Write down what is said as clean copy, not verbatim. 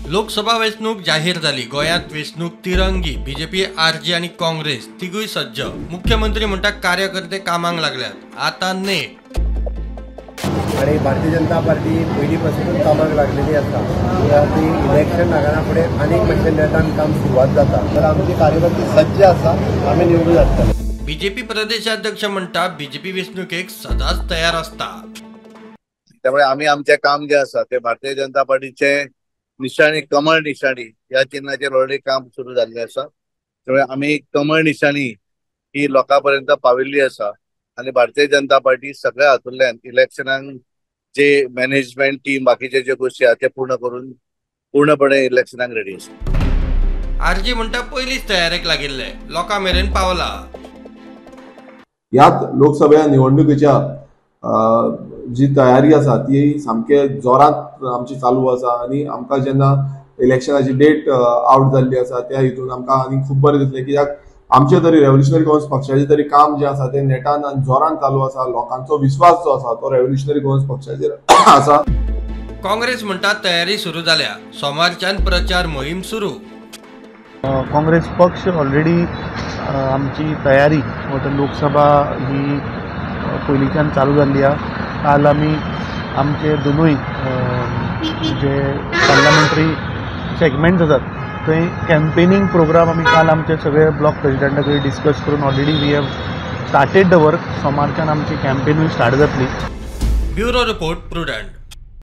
लोकसभा वेंचणूक जाहीर जाली। गोंयांत वेंचणूक तिरंगी। बीजेपी, आरजे आणि काँग्रेस तिगूय सज्ज। मुख्यमंत्री म्हणटा कार्यकर्ते कामाक लागल्यात। आता नेट आणि भारतीय जनता पार्टी पयलींपासूनच कामाक लागलेली आसा। ती इलेक्शन लागना फुडें आनीक मातशें नेटान काम सुरवात जाता। तर आमचे कार्यकर्ते सज्ज आसा, आमी निवडून हाडटले। बीजेपी प्रदेशाध्यक्ष म्हणटा बीजेपी वेंचणुकेक सदांच तयार असता। त्यामुळे आम्ही आमचे काम जे आसा ते भारतीय जनता पार्टीचे निशाणी कमळ निशाणी या चिन्हाचेर ऑलरेडी काम सुरू झाले आसा। त्यामुळे आम्ही कमळ निशाणी ही लोकांपर्यंत पाविल्ली आसा आणि भारतीय जनता पार्टी सगळ्या हातूंतल्यान इलेक्शनाक जे मॅनेजमेंट टीम बाकीचे जे गोष्टी आसा ते पूर्ण करून पूर्णपणे इलेक्शनाक रेडी आसा। आरजे म्हणटा पयलींच तयारेक लागिल्ले, लोकां मेरेन पावला। यात लोकसभा निवडणुकीच्या जी तयारी आसा ती सामके जोरात आमची चालू आसा आणि आमकां जेन्ना इलेक्शनाची डेट आउट जाल्ली आसा त्या हितून आमकां आनी खूब बरें दिसलें, कित्याक आमचे तरी रेव्होल्युशनरी काँग्रेस पक्षाचे तरी काम जे आसा ते नेटान आनी जोरान चालू आसा। लोकांचो विश्वास जो आसा तो रेव्होल्युशनरी काँग्रेस पक्षाचेर आसा। काँग्रेस म्हणटा तयारी सुरू जाल्या, सोमारच्यान प्रचार मोहीम सुरू। काँग्रेस पक्ष ऑलरेडी आमची तयारी वता लोकसभा ही पयलींच्यान चालू जाल्ली आसा। काल आमी आमचे दोनूय जे पार्लमेंटरी सेगमेंट्स आसात थंय कॅम्पेनिंग प्रोग्राम आमी काल आमचे सगळे ब्लॉक प्रेसिडेंटा कडेन डिस्कस करून already we have started the work. सोमारच्यान आमची कॅम्पेनूय स्टार्ट जातली। Bureau report prudent.